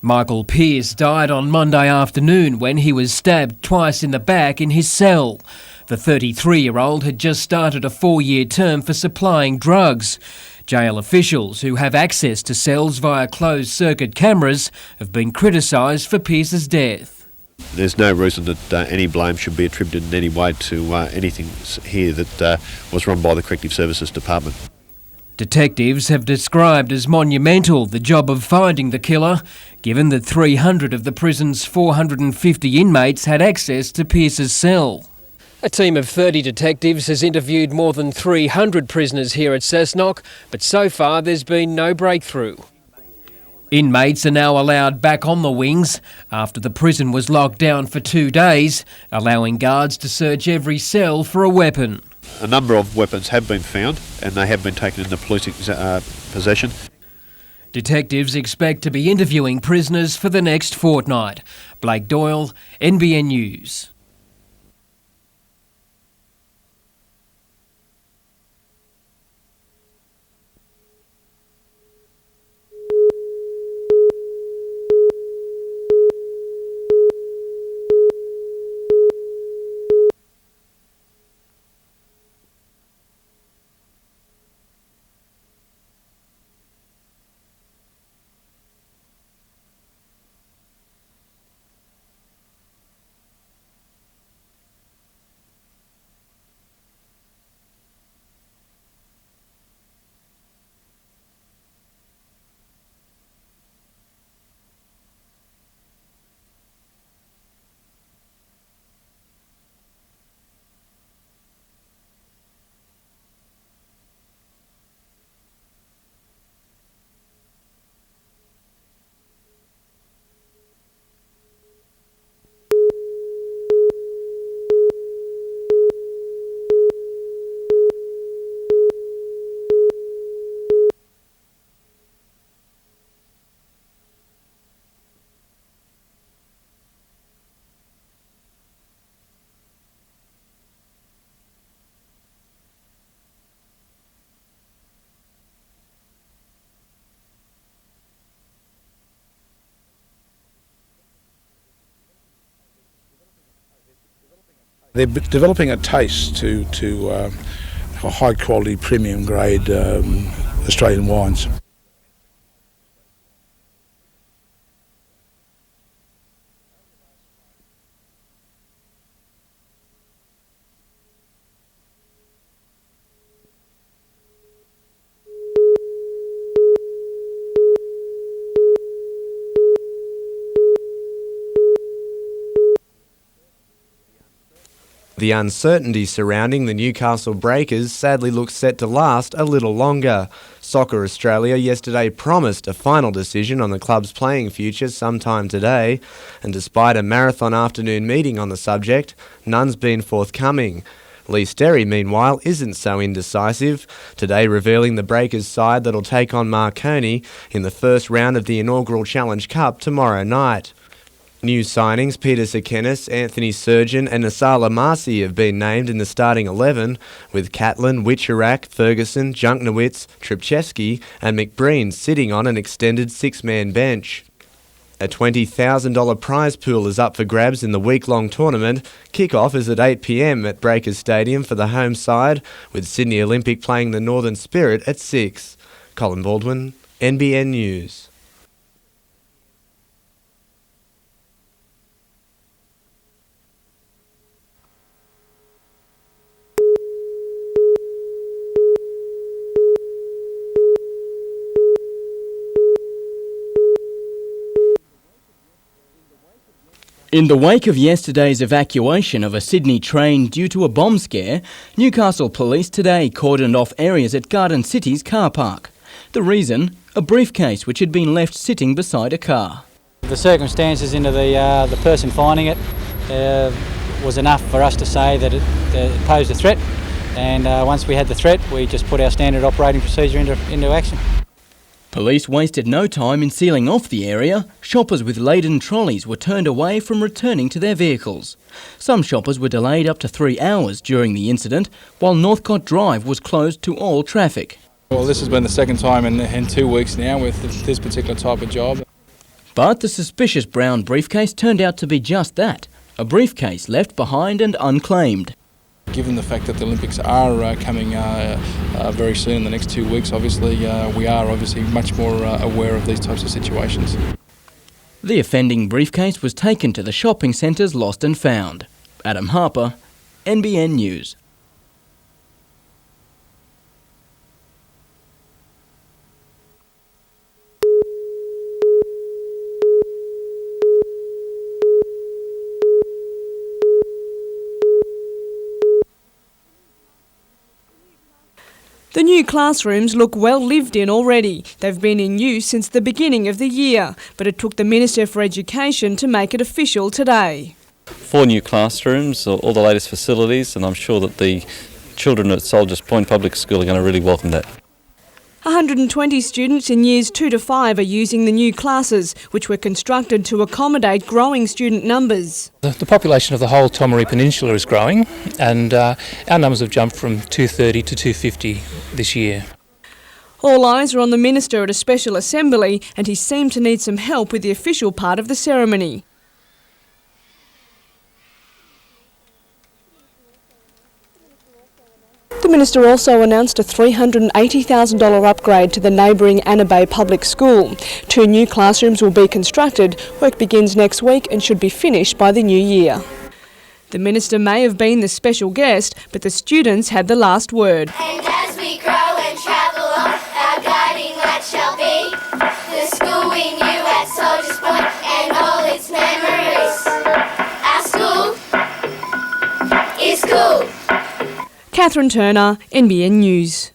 Michael Pearce died on Monday afternoon when he was stabbed twice in the back in his cell. The 33-year-old had just started a 4-year term for supplying drugs. Jail officials who have access to cells via closed-circuit cameras have been criticised for Pearce's death. There's no reason that any blame should be attributed in any way to anything here that was run by the Corrective Services Department. Detectives have described as monumental the job of finding the killer, given that 300 of the prison's 450 inmates had access to Pearce's cell. A team of 30 detectives has interviewed more than 300 prisoners here at Cessnock, but so far there's been no breakthrough. Inmates are now allowed back on the wings after the prison was locked down for 2 days, allowing guards to search every cell for a weapon. A number of weapons have been found and they have been taken into police possession. Detectives expect to be interviewing prisoners for the next fortnight. Blake Doyle, NBN News. They're developing a taste to high quality premium grade Australian wines. The uncertainty surrounding the Newcastle Breakers sadly looks set to last a little longer. Soccer Australia yesterday promised a final decision on the club's playing future sometime today, and despite a marathon afternoon meeting on the subject, none's been forthcoming. Lee Sterry, meanwhile, isn't so indecisive, today revealing the Breakers side that'll take on Marconi in the first round of the inaugural Challenge Cup tomorrow night. New signings Peter Sekenis, Anthony Surgeon and Asala Marcy have been named in the starting 11, with Catlin, Witcherak, Ferguson, Junknowitz, Tripchevsky and McBreen sitting on an extended 6-man bench. A $20,000 prize pool is up for grabs in the week-long tournament. Kick-off is at 8 p.m. at Breakers Stadium for the home side, with Sydney Olympic playing the Northern Spirit at 6. Colin Baldwin, NBN News. In the wake of yesterday's evacuation of a Sydney train due to a bomb scare, Newcastle Police today cordoned off areas at Garden City's car park. The reason? A briefcase which had been left sitting beside a car. The circumstances into the person finding it was enough for us to say that it posed a threat, and once we had the threat, we just put our standard operating procedure into action. Police wasted no time in sealing off the area. Shoppers with laden trolleys were turned away from returning to their vehicles. Some shoppers were delayed up to 3 hours during the incident, while Northcott Drive was closed to all traffic. Well, this has been the second time in 2 weeks now with this particular type of job. But the suspicious brown briefcase turned out to be just that, a briefcase left behind and unclaimed. Given the fact that the Olympics are coming very soon in the next 2 weeks, obviously we are much more aware of these types of situations. The offending briefcase was taken to the shopping centre's lost and found. Adam Harper, NBN News. The new classrooms look well lived in already. They've been in use since the beginning of the year, but it took the Minister for Education to make it official today. 4 new classrooms, all the latest facilities, and I'm sure that the children at Soldiers Point Public School are going to really welcome that. 120 students in years 2 to 5 are using the new classes, which were constructed to accommodate growing student numbers. The population of the whole Tomaree Peninsula is growing, and our numbers have jumped from 230 to 250 this year. All eyes are on the Minister at a special assembly, and he seemed to need some help with the official part of the ceremony. The Minister also announced a $380,000 upgrade to the neighbouring Anna Bay Public School. 2 new classrooms will be constructed. Work begins next week and should be finished by the new year. The Minister may have been the special guest, but the students had the last word. And as we grow and travel on, our guiding light shall be the school we knew at Soldiers Point and all its memories. Our school is cool. Catherine Turner, NBN News.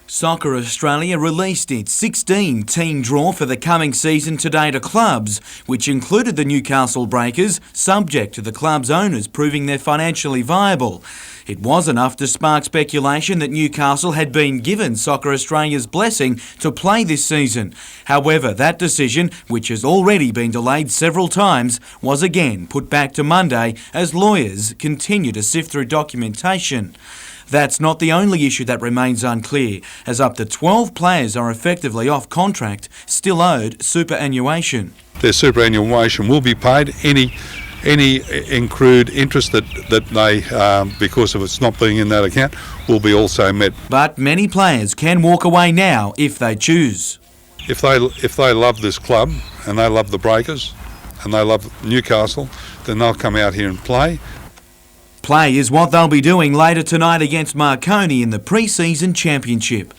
Soccer Australia released its 16-team draw for the coming season today to clubs, which included the Newcastle Breakers, subject to the club's owners proving they're financially viable. It was enough to spark speculation that Newcastle had been given Soccer Australia's blessing to play this season. However, that decision, which has already been delayed several times, was again put back to Monday as lawyers continue to sift through documentation. That's not the only issue that remains unclear, as up to 12 players are effectively off contract, still owed superannuation. Their superannuation will be paid. Any accrued interest that they, because of it's not being in that account, will be also met. But many players can walk away now if they choose. If they love this club and they love the Breakers and they love Newcastle, then they'll come out here and play. Play is what they'll be doing later tonight against Marconi in the pre-season championship.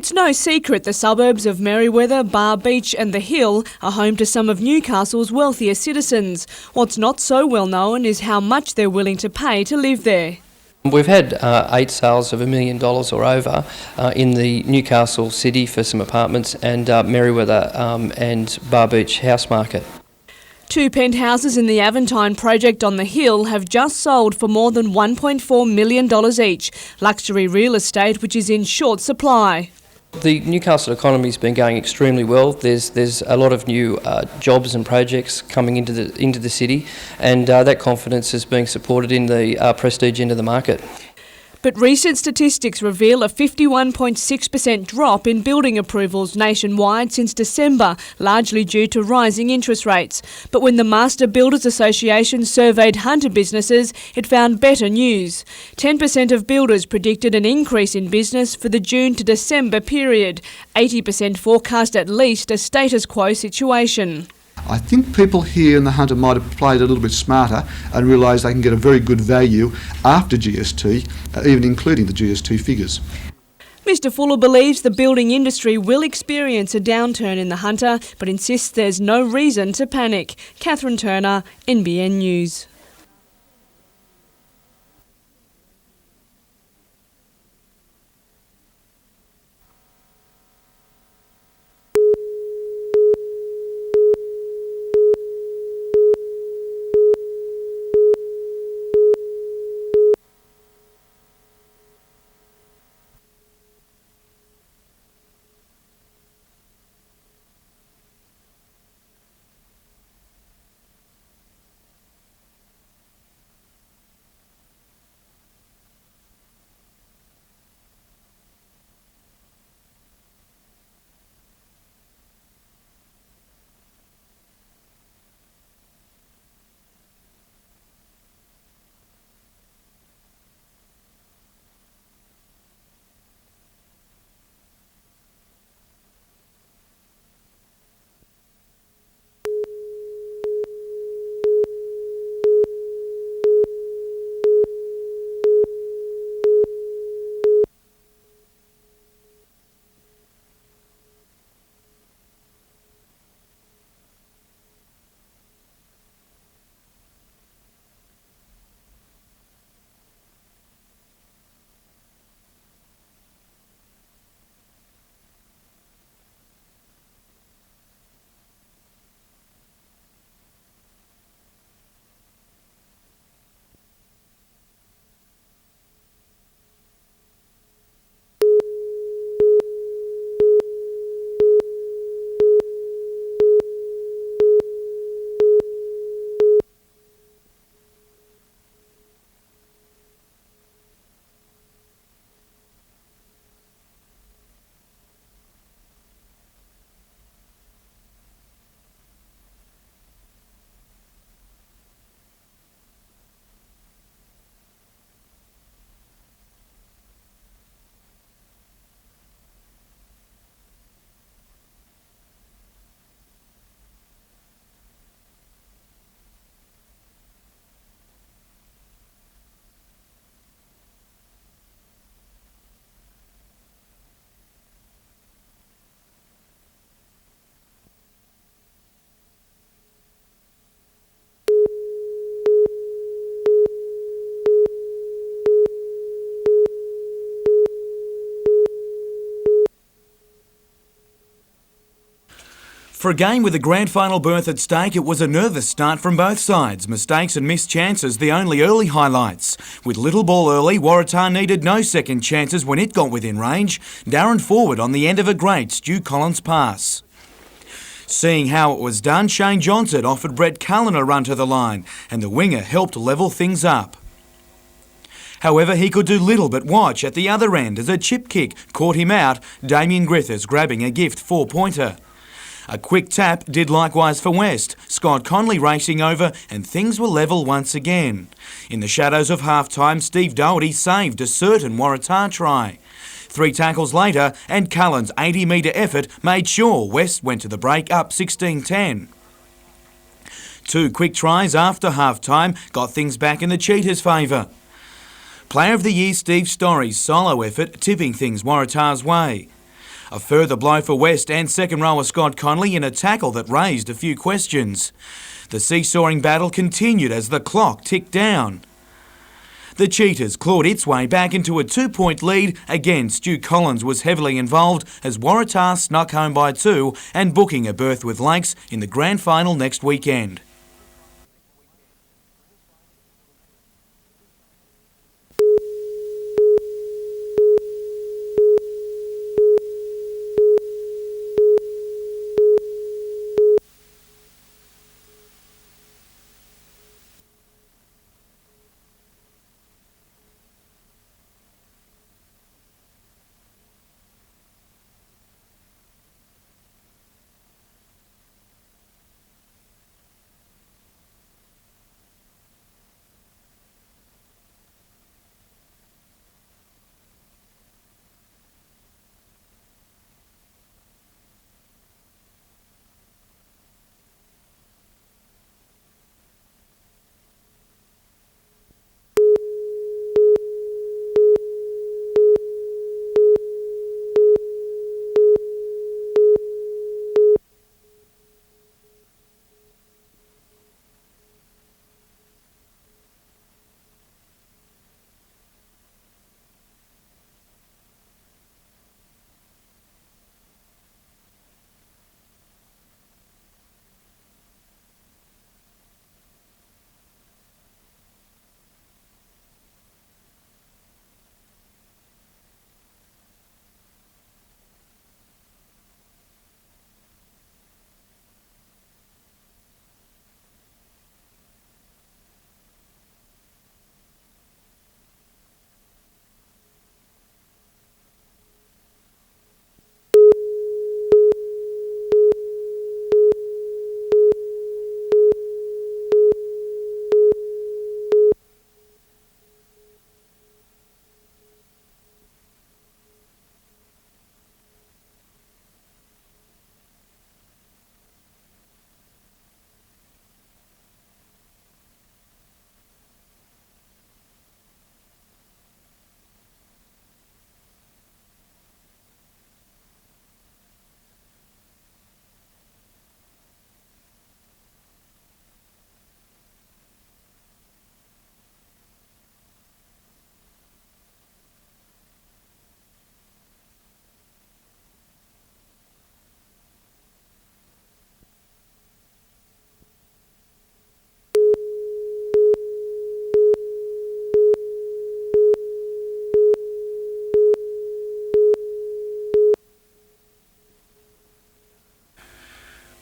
It's no secret the suburbs of Merewether, Bar Beach and the Hill are home to some of Newcastle's wealthier citizens. What's not so well known is how much they're willing to pay to live there. We've had 8 sales of $1 million or over in the Newcastle city for some apartments and Merewether and Bar Beach house market. 2 penthouses in the Aventine project on the Hill have just sold for more than $1.4 million each, luxury real estate which is in short supply. The Newcastle economy's been going extremely well. There's a lot of new jobs and projects coming into the city, and that confidence is being supported in the prestige end of the market. But recent statistics reveal a 51.6% drop in building approvals nationwide since December, largely due to rising interest rates. But when the Master Builders Association surveyed Hunter businesses, it found better news. 10% of builders predicted an increase in business for the June to December period. 80% forecast at least a status quo situation. I think people here in the Hunter might have played a little bit smarter and realised they can get a very good value after GST, even including the GST figures. Mr Fuller believes the building industry will experience a downturn in the Hunter, but insists there's no reason to panic. Catherine Turner, NBN News. For a game with a grand final berth at stake, it was a nervous start from both sides. Mistakes and missed chances the only early highlights. With little ball early, Waratah needed no second chances when it got within range. Darren forward on the end of a great Stu Collins pass. Seeing how it was done, Shane Johnson offered Brett Cullen a run to the line, and the winger helped level things up. However, he could do little but watch at the other end as a chip kick caught him out, Damien Griffiths grabbing a gift 4-pointer. A quick tap did likewise for West, Scott Conley racing over, and things were level once again. In the shadows of half-time, Steve Doherty saved a certain Waratah try. 3 tackles later, and Cullen's 80-metre effort made sure West went to the break up 16-10. 2 quick tries after half-time got things back in the Cheetahs' favour. Player of the Year Steve Story's solo effort tipping things Waratah's way. A further blow for West and second rower Scott Connolly in a tackle that raised a few questions. The seesawing battle continued as the clock ticked down. The Cheetahs clawed its way back into a 2-point lead. Again, Stu Collins was heavily involved as Waratah snuck home by 2 and booking a berth with Lakes in the grand final next weekend.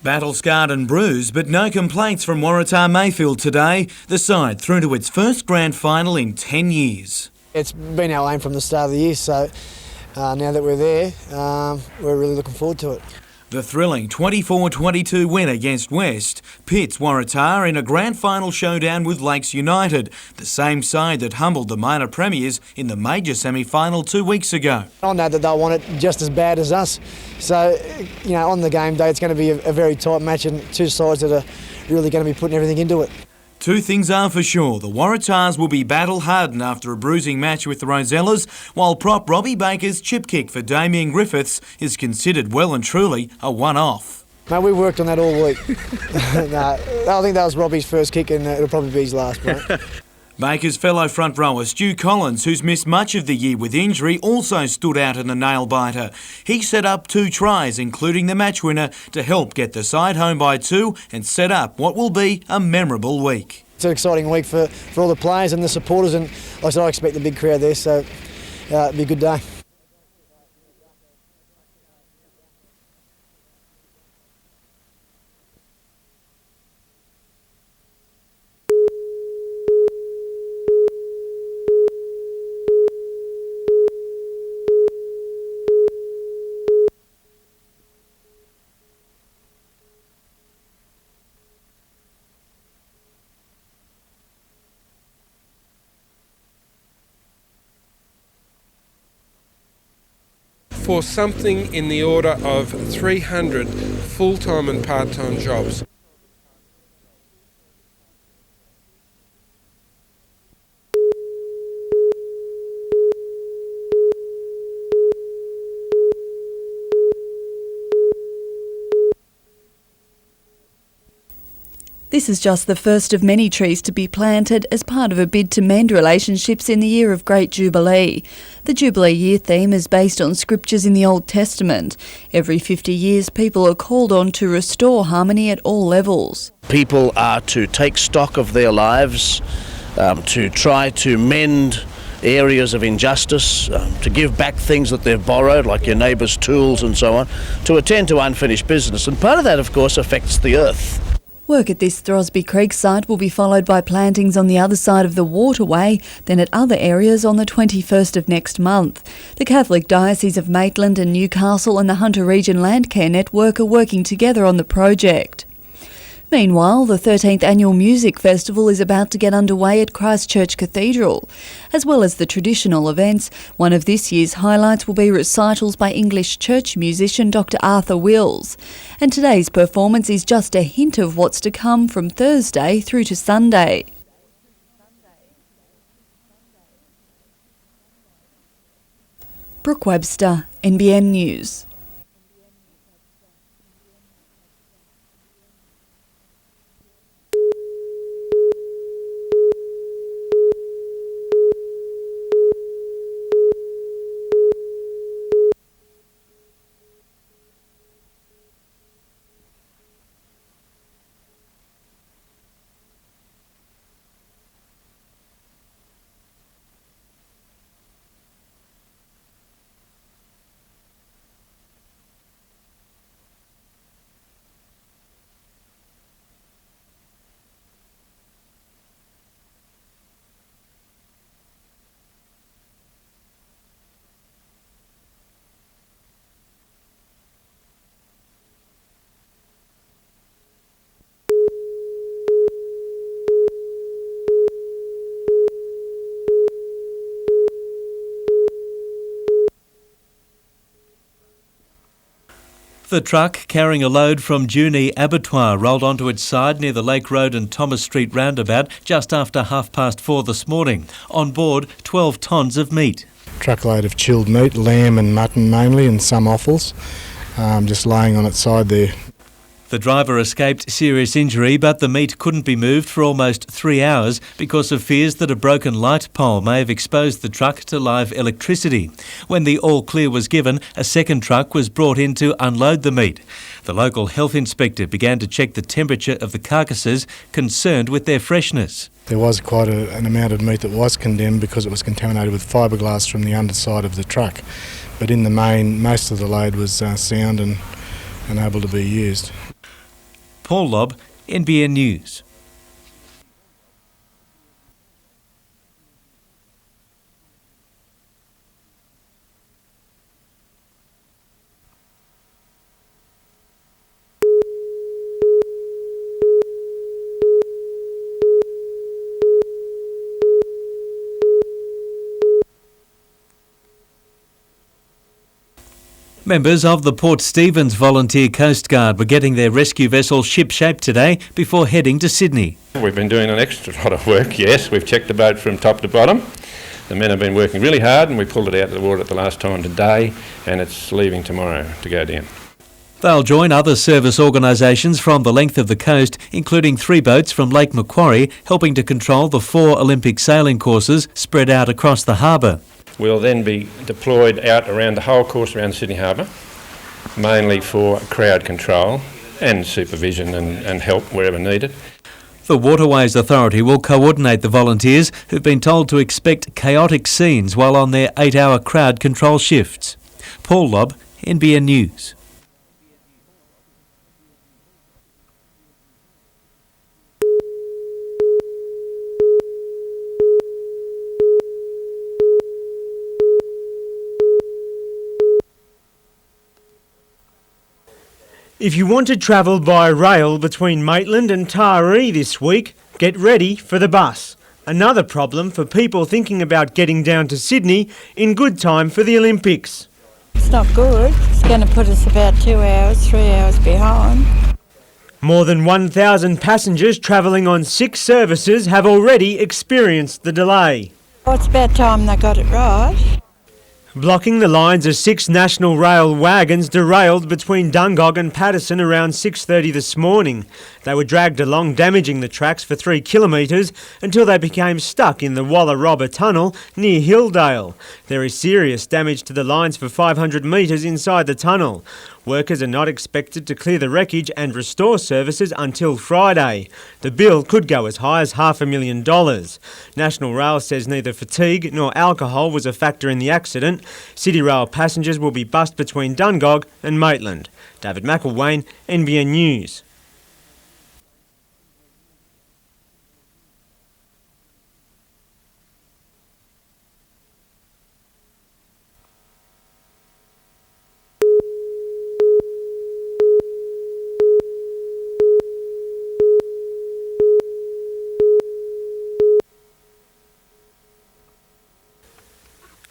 Battle scarred and bruised, but no complaints from Waratah Mayfield today. The side through to its first grand final in 10 years. It's been our aim from the start of the year, so now that we're there, we're really looking forward to it. The thrilling 24-22 win against West pits Waratah in a grand final showdown with Lakes United, the same side that humbled the minor premiers in the major semi-final 2 weeks ago. I know that they'll want it just as bad as us, so you know, on the game day it's going to be a very tight match and two sides that are really going to be putting everything into it. Two things are for sure. The Waratahs will be battle-hardened after a bruising match with the Rosellas, while prop Robbie Baker's chip kick for Damien Griffiths is considered well and truly a one-off. Mate, we worked on that all week. No, I think that was Robbie's first kick and it'll probably be his last, mate. Baker's fellow front rower Stu Collins, who's missed much of the year with injury, also stood out in a nail-biter. He set up 2 tries, including the match winner, to help get the side home by 2 and set up what will be a memorable week. It's an exciting week for all the players and the supporters, and like I said, I expect a big crowd there, so it'll be a good day. For something in the order of 300 full-time and part-time jobs. This is just the first of many trees to be planted as part of a bid to mend relationships in the year of Great Jubilee. The Jubilee Year theme is based on scriptures in the Old Testament. Every 50 years, people are called on to restore harmony at all levels. People are to take stock of their lives, to try to mend areas of injustice, to give back things that they've borrowed, like your neighbour's tools and so on, to attend to unfinished business. And part of that, of course, affects the earth. Work at this Throsby Creek site will be followed by plantings on the other side of the waterway, then at other areas on the 21st of next month. The Catholic Diocese of Maitland and Newcastle and the Hunter Region Landcare Network are working together on the project. Meanwhile, the 13th Annual Music Festival is about to get underway at Christchurch Cathedral. As well as the traditional events, one of this year's highlights will be recitals by English church musician Dr. Arthur Wills. And today's performance is just a hint of what's to come from Thursday through to Sunday. Brooke Webster, NBN News. The truck carrying a load from Junee Abattoir rolled onto its side near the Lake Road and Thomas Street roundabout just after 4:30 this morning. On board, 12 tonnes of meat. Truckload of chilled meat, lamb and mutton mainly, and some offals, just laying on its side there. The driver escaped serious injury, but the meat couldn't be moved for almost 3 hours because of fears that a broken light pole may have exposed the truck to live electricity. When the all clear was given, a second truck was brought in to unload the meat. The local health inspector began to check the temperature of the carcasses, concerned with their freshness. There was quite an amount of meat that was condemned because it was contaminated with fiberglass from the underside of the truck. But in the main, most of the load was sound and able to be used. Paul Lobb, NBN News. Members of the Port Stephens Volunteer Coast Guard were getting their rescue vessel ship-shape today before heading to Sydney. We've been doing an extra lot of work, yes. We've checked the boat from top to bottom. The men have been working really hard and we pulled it out of the water at the last time today and it's leaving tomorrow to go down. They'll join other service organisations from the length of the coast, including 3 boats from Lake Macquarie, helping to control the 4 Olympic sailing courses spread out across the harbour. We'll then be deployed out around the whole course around Sydney Harbour, mainly for crowd control and supervision and help wherever needed. The Waterways Authority will coordinate the volunteers who've been told to expect chaotic scenes while on their 8-hour crowd control shifts. Paul Lobb, NBN News. If you want to travel by rail between Maitland and Taree this week, get ready for the bus. Another problem for people thinking about getting down to Sydney in good time for the Olympics. It's not good. It's going to put us about 2 hours, 3 hours behind. More than 1,000 passengers travelling on 6 services have already experienced the delay. Well, it's about time they got it right. Blocking the lines are 6 National Rail wagons derailed between Dungog and Patterson around 6:30 this morning. They were dragged along, damaging the tracks for 3 kilometres until they became stuck in the Walla Robber Tunnel near Hilldale. There is serious damage to the lines for 500 metres inside the tunnel. Workers are not expected to clear the wreckage and restore services until Friday. The bill could go as high as $500,000. National Rail says neither fatigue nor alcohol was a factor in the accident. City Rail passengers will be bussed between Dungog and Maitland. David McElwain, NBN News.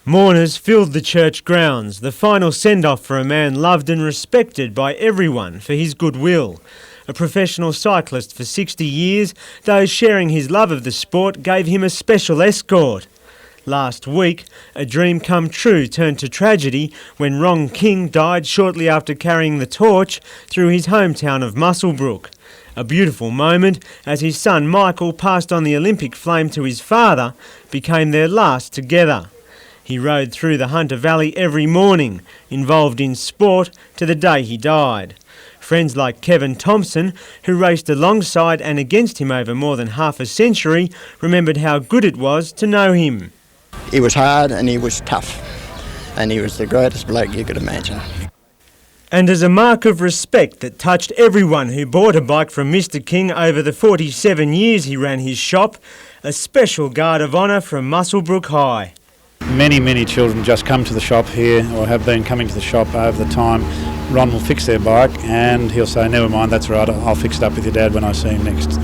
Mourners filled the church grounds, the final send-off for a man loved and respected by everyone for his goodwill. A professional cyclist for 60 years, those sharing his love of the sport gave him a special escort. Last week, a dream come true turned to tragedy when Ron King died shortly after carrying the torch through his hometown of Muswellbrook. A beautiful moment as his son Michael passed on the Olympic flame to his father, became their last together. He rode through the Hunter Valley every morning, involved in sport to the day he died. Friends like Kevin Thompson, who raced alongside and against him over more than half a century, remembered how good it was to know him. He was hard and he was tough, and he was the greatest bloke you could imagine. And as a mark of respect that touched everyone who bought a bike from Mr. King over the 47 years he ran his shop, a special guard of honour from Muswellbrook High. Many children just come to the shop here, or have been coming to the shop over the time. Ron will fix their bike and he'll say, never mind, that's right, I'll fix it up with your dad when I see him next.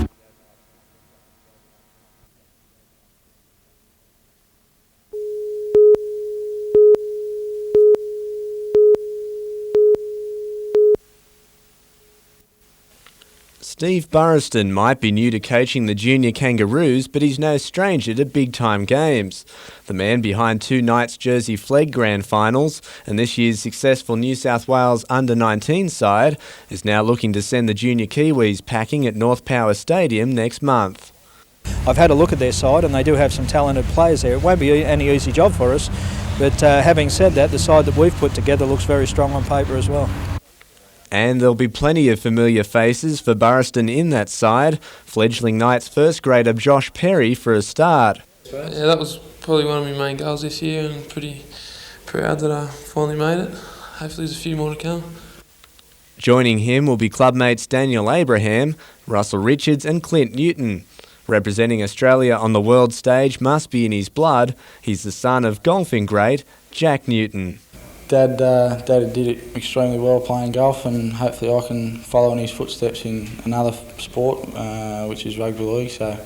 Steve Burriston might be new to coaching the junior Kangaroos, but he's no stranger to big-time games. The man behind 2 Knights Jersey Flegg Grand Finals and this year's successful New South Wales Under-19 side is now looking to send the junior Kiwis packing at North Power Stadium next month. I've had a look at their side and they do have some talented players there. It won't be any easy job for us, but having said that, the side that we've put together looks very strong on paper as well. And there'll be plenty of familiar faces for Burriston in that side. Fledgling Knights first grader Josh Perry for a start. Yeah, that was probably one of my main goals this year, and pretty proud that I finally made it. Hopefully there's a few more to come. Joining him will be clubmates Daniel Abraham, Russell Richards and Clint Newton. Representing Australia on the world stage must be in his blood. He's the son of golfing great Jack Newton. Dad did it extremely well playing golf, and hopefully I can follow in his footsteps in another sport, which is rugby league. So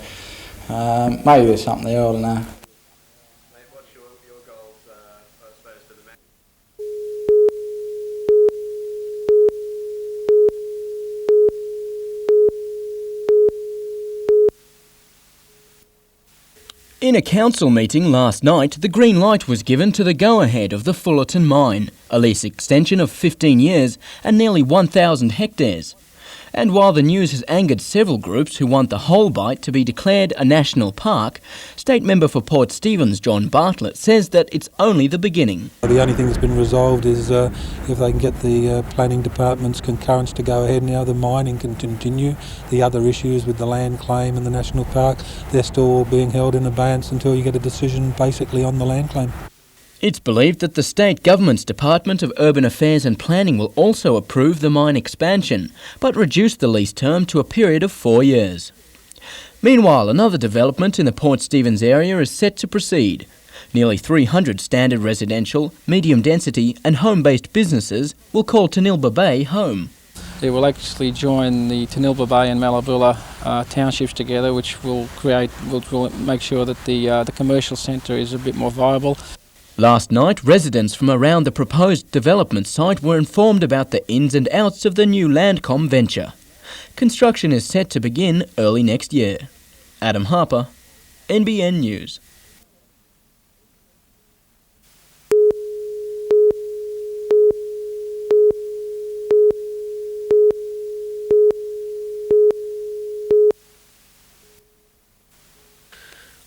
maybe there's something there, I don't know. In a council meeting last night, the green light was given to the go-ahead of the Fullerton mine, a lease extension of 15 years and nearly 1,000 hectares. And while the news has angered several groups who want the whole bite to be declared a national park, State Member for Port Stephens John Bartlett says that it's only the beginning. The only thing that's been resolved is if they can get the planning department's concurrence to go ahead now, the mining can continue. The other issues with the land claim and the national park, they're still being held in abeyance until you get a decision basically on the land claim. It's believed that the state government's Department of Urban Affairs and Planning will also approve the mine expansion, but reduce the lease term to a period of 4 years. Meanwhile, another development in the Port Stephens area is set to proceed. Nearly 300 standard residential, medium density and home-based businesses will call Tanilba Bay home. It will actually join the Tanilba Bay and Malabula townships together, which will make sure that the commercial centre is a bit more viable. Last night, residents from around the proposed development site were informed about the ins and outs of the new Landcom venture. Construction is set to begin early next year. Adam Harper, NBN News.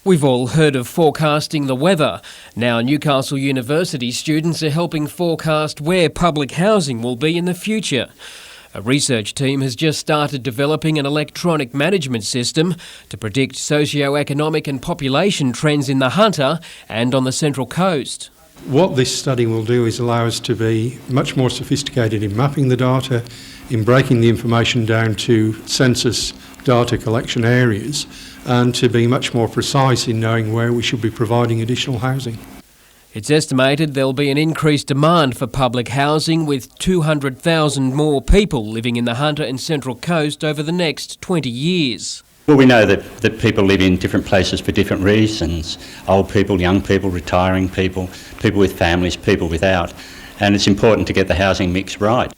We've all heard of forecasting the weather. Now Newcastle University students are helping forecast where public housing will be in the future. A research team has just started developing an electronic management system to predict socio-economic and population trends in the Hunter and on the Central Coast. What this study will do is allow us to be much more sophisticated in mapping the data, in breaking the information down to census data collection areas, and to be much more precise in knowing where we should be providing additional housing. It's estimated there'll be an increased demand for public housing, with 200,000 more people living in the Hunter and Central Coast over the next 20 years. Well, we know that people live in different places for different reasons. Old people, young people, retiring people, people with families, people without. And it's important to get the housing mix right.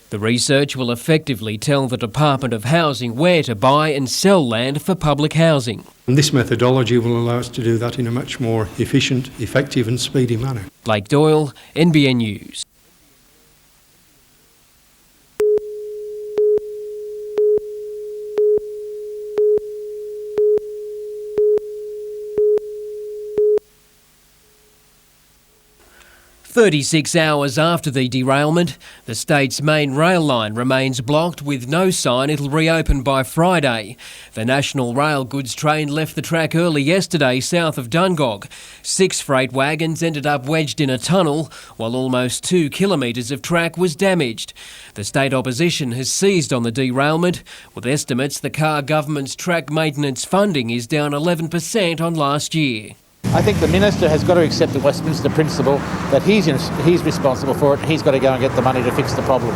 The research will effectively tell the Department of Housing where to buy and sell land for public housing. And this methodology will allow us to do that in a much more efficient, effective and speedy manner. Blake Doyle, NBN News. "36 hours after the derailment, the state's main rail line remains blocked with no sign it'll reopen by Friday. The National Rail goods train left the track early yesterday south of Dungog. 6 freight wagons ended up wedged in a tunnel, while almost 2 kilometres of track was damaged. The state opposition has seized on the derailment, with estimates the Carr government's track maintenance funding is down 11% on last year. I think the Minister has got to accept the Westminster principle that he's responsible for it and he's got to go and get the money to fix the problem.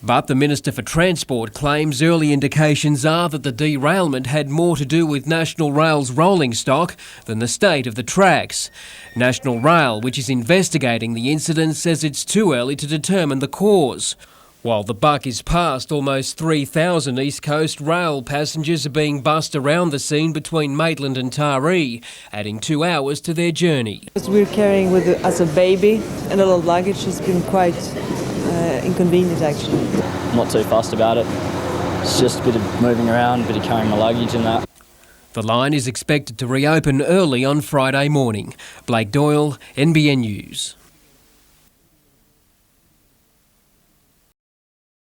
But the Minister for Transport claims early indications are that the derailment had more to do with National Rail's rolling stock than the state of the tracks. National Rail, which is investigating the incident, says it's too early to determine the cause. While the buck is past, almost 3,000 East Coast Rail passengers are being bussed around the scene between Maitland and Taree, adding 2 hours to their journey. We're carrying with us a baby and a lot of luggage. It's been quite inconvenient actually. I'm not too fussed about it. It's just a bit of moving around, a bit of carrying my luggage and that. The line is expected to reopen early on Friday morning. Blake Doyle, NBN News.